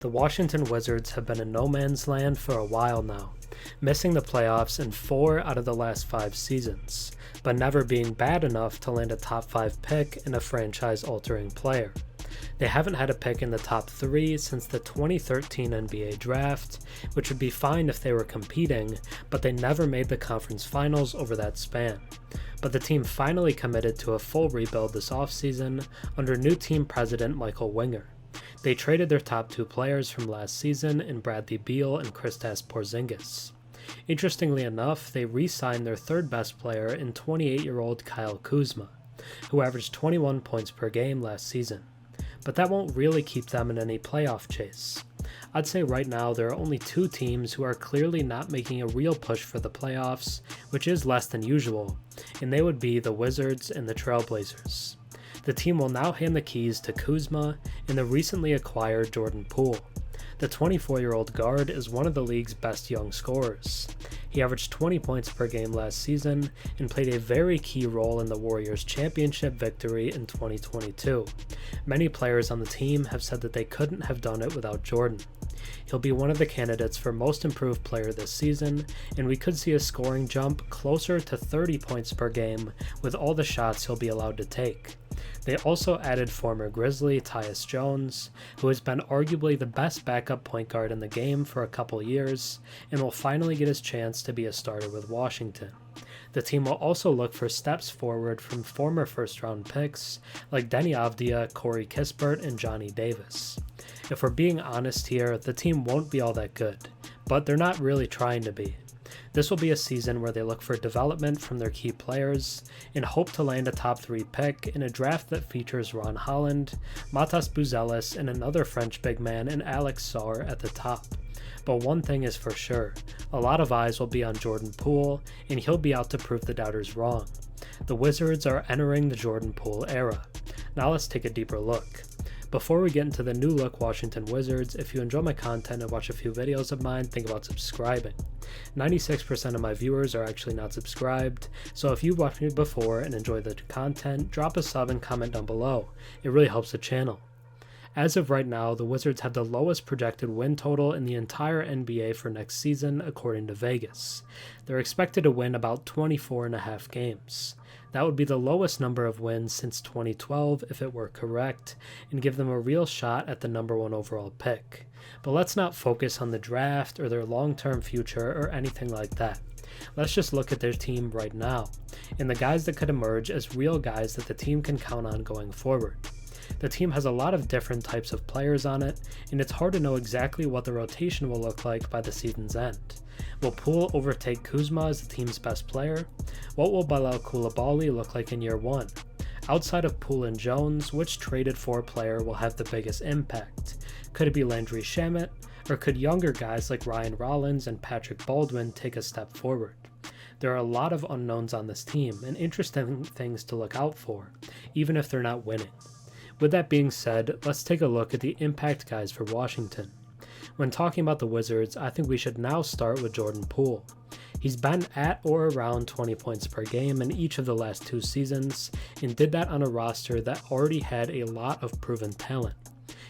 The Washington Wizards have been in no man's land for a while now, missing the playoffs in 4 out of the last 5 seasons, but never being bad enough to land a top 5 pick and a franchise-altering player. They haven't had a pick in the top 3 since the 2013 NBA draft, which would be fine if they were competing, but they never made the conference finals over that span. But the team finally committed to a full rebuild this offseason under new team president Michael Winger. They traded their top 2 players from last season in Bradley Beal and Kristaps Porzingis. Interestingly enough, they re-signed their third best player in 28-year-old Kyle Kuzma, who averaged 21 points per game last season. But that won't really keep them in any playoff chase. I'd say right now there are only 2 teams who are clearly not making a real push for the playoffs, which is less than usual, and they would be the Wizards and the Trailblazers. The team will now hand the keys to Kuzma and the recently acquired Jordan Poole. The 24-year-old guard is one of the league's best young scorers. He averaged 20 points per game last season and played a very key role in the Warriors' championship victory in 2022. Many players on the team have said that they couldn't have done it without Jordan. He'll be one of the candidates for most improved player this season, and we could see a scoring jump closer to 30 points per game with all the shots he'll be allowed to take. They also added former Grizzly Tyus Jones, who has been arguably the best backup point guard in the game for a couple years, and will finally get his chance to be a starter with Washington. The team will also look for steps forward from former first-round picks like Deni Avdija, Corey Kispert, and Johnny Davis. If we're being honest here, the team won't be all that good, but they're not really trying to be. This will be a season where they look for development from their key players and hope to land a top 3 pick in a draft that features Ron Holland, Buzelis, and another French big man in Alex Sarr at the top. But one thing is for sure, a lot of eyes will be on Jordan Poole, and he'll be out to prove the doubters wrong. The Wizards are entering the Jordan Poole era. Now let's take a deeper look. Before we get into the new look Washington Wizards, if you enjoy my content and watch a few videos of mine, think about subscribing. 96% of my viewers are actually not subscribed, so if you've watched me before and enjoy the content, drop a sub and comment down below. It really helps the channel. As of right now, the Wizards have the lowest projected win total in the entire NBA for next season, according to Vegas. They're expected to win about 24.5 games. That would be the lowest number of wins since 2012 if it were correct, and give them a real shot at the number 1 overall pick. But let's not focus on the draft or their long-term future or anything like that. Let's just look at their team right now, and the guys that could emerge as real guys that the team can count on going forward. The team has a lot of different types of players on it, and it's hard to know exactly what the rotation will look like by the season's end. Will Poole overtake Kuzma as the team's best player? What will Bilal Coulibaly look like in year 1? Outside of Poole and Jones, which traded for player will have the biggest impact? Could it be Landry Shamet, or could younger guys like Ryan Rollins and Patrick Baldwin take a step forward? There are a lot of unknowns on this team, and interesting things to look out for, even if they're not winning. With that being said, let's take a look at the impact guys for Washington. When talking about the Wizards, I think we should now start with Jordan Poole. He's been at or around 20 points per game in each of the last 2 seasons, and did that on a roster that already had a lot of proven talent.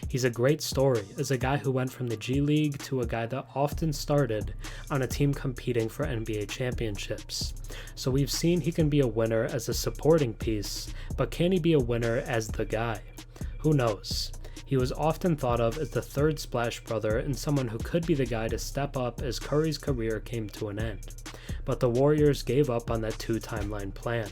He's a great story as a guy who went from the G League to a guy that often started on a team competing for NBA championships. So we've seen he can be a winner as a supporting piece, but can he be a winner as the guy? Who knows? He was often thought of as the third Splash brother and someone who could be the guy to step up as Curry's career came to an end. But the Warriors gave up on that 2-timeline plan.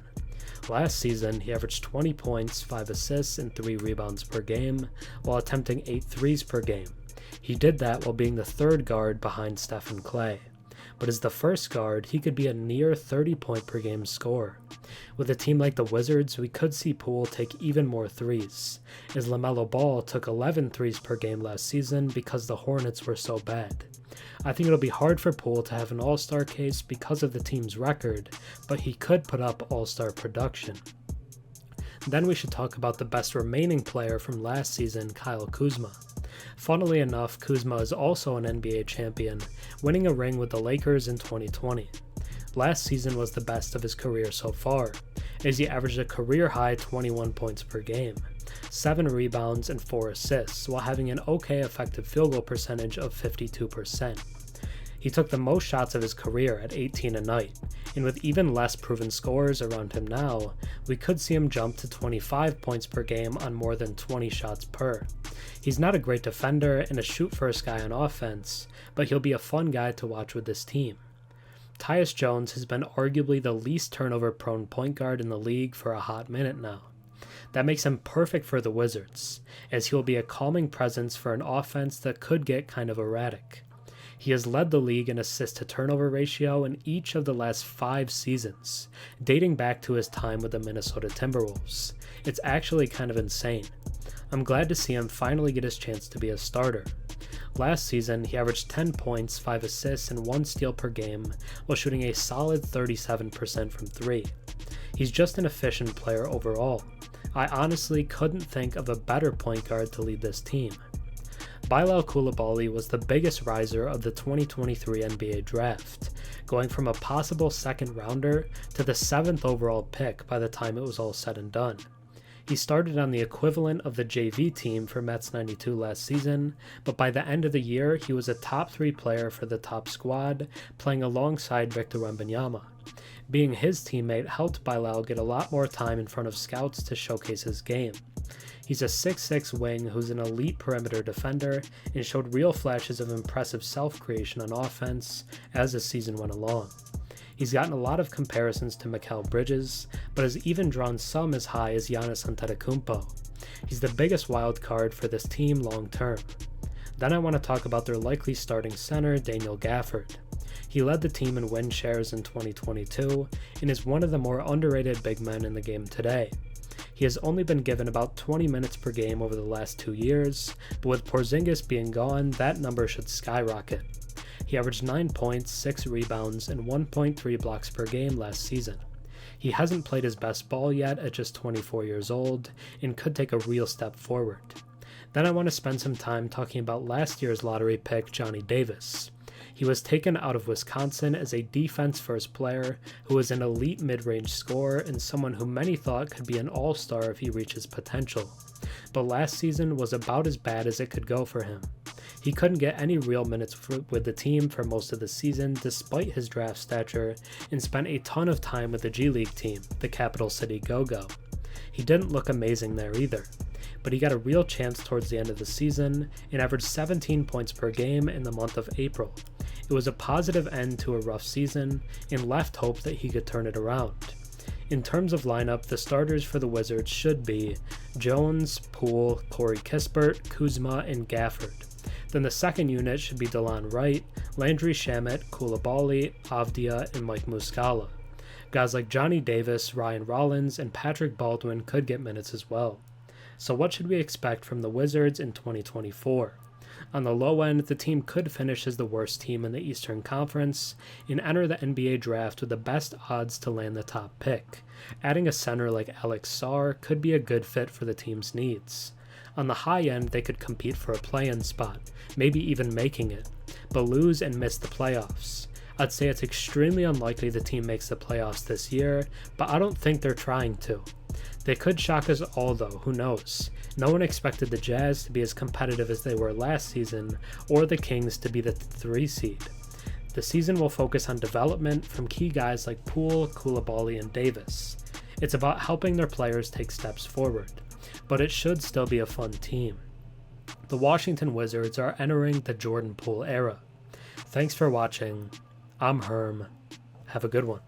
Last season, he averaged 20 points, 5 assists, and 3 rebounds per game, while attempting 8 threes per game. He did that while being the third guard behind Steph and Clay. But as the first guard, he could be a near 30-point per game scorer. With a team like the Wizards, we could see Poole take even more threes, as LaMelo Ball took 11 threes per game last season because the Hornets were so bad. I think it'll be hard for Poole to have an all-star case because of the team's record, but he could put up all-star production. Then we should talk about the best remaining player from last season, Kyle Kuzma. Funnily enough, Kuzma is also an NBA champion, winning a ring with the Lakers in 2020. Last season was the best of his career so far, as he averaged a career-high 21 points per game. 7 rebounds, and 4 assists, while having an okay effective field goal percentage of 52%. He took the most shots of his career at 18 a night, and with even less proven scorers around him now, we could see him jump to 25 points per game on more than 20 shots per. He's not a great defender and a shoot-first guy on offense, but he'll be a fun guy to watch with this team. Tyus Jones has been arguably the least turnover-prone point guard in the league for a hot minute now. That makes him perfect for the Wizards, as he'll be a calming presence for an offense that could get kind of erratic. He has led the league in assist-to-turnover ratio in each of the last 5 seasons, dating back to his time with the Minnesota Timberwolves. It's actually kind of insane. I'm glad to see him finally get his chance to be a starter. Last season, he averaged 10 points, 5 assists, and 1 steal per game, while shooting a solid 37% from 3. He's just an efficient player overall. I honestly couldn't think of a better point guard to lead this team. Bilal Coulibaly was the biggest riser of the 2023 NBA draft, going from a possible second rounder to the 7th overall pick by the time it was all said and done. He started on the equivalent of the JV team for Mets 92 last season, but by the end of the year he was a top 3 player for the top squad, playing alongside Victor Wembanyama. Being his teammate helped Bilal get a lot more time in front of scouts to showcase his game. He's a 6'6" wing who's an elite perimeter defender and showed real flashes of impressive self-creation on offense as the season went along. He's gotten a lot of comparisons to Mikal Bridges, but has even drawn some as high as Giannis Antetokounmpo. He's the biggest wild card for this team long term. Then I want to talk about their likely starting center, Daniel Gafford. He led the team in win shares in 2022 and is one of the more underrated big men in the game today. He has only been given about 20 minutes per game over the last 2 years, but with Porzingis being gone, that number should skyrocket. He averaged 9 points, 6 rebounds, and 1.3 blocks per game last season. He hasn't played his best ball yet at just 24 years old, and could take a real step forward. Then I want to spend some time talking about last year's lottery pick, Johnny Davis. He was taken out of Wisconsin as a defense-first player who was an elite mid-range scorer and someone who many thought could be an all-star if he reaches potential. But last season was about as bad as it could go for him. He couldn't get any real minutes with the team for most of the season despite his draft stature, and spent a ton of time with the G League team, the Capital City Go-Go. He didn't look amazing there either, but he got a real chance towards the end of the season and averaged 17 points per game in the month of April. It was a positive end to a rough season and left hope that he could turn it around. In terms of lineup, the starters for the Wizards should be Jones, Poole, Corey Kispert, Kuzma, and Gafford. Then the second unit should be Delon Wright, Landry Shamet, Coulibaly, Avdija, and Mike Muscala. Guys like Johnny Davis, Ryan Rollins, and Patrick Baldwin could get minutes as well. So what should we expect from the Wizards in 2024? On the low end, the team could finish as the worst team in the Eastern Conference and enter the NBA draft with the best odds to land the top pick. Adding a center like Alex Sarr could be a good fit for the team's needs. On the high end, they could compete for a play-in spot, maybe even making it, but lose and miss the playoffs. I'd say it's extremely unlikely the team makes the playoffs this year, but I don't think they're trying to. They could shock us all though, who knows? No one expected the Jazz to be as competitive as they were last season, or the Kings to be the 3 seed. The season will focus on development from key guys like Poole, Coulibaly, and Davis. It's about helping their players take steps forward, but it should still be a fun team. The Washington Wizards are entering the Jordan Poole era. Thanks for watching. I'm Herm. Have a good one.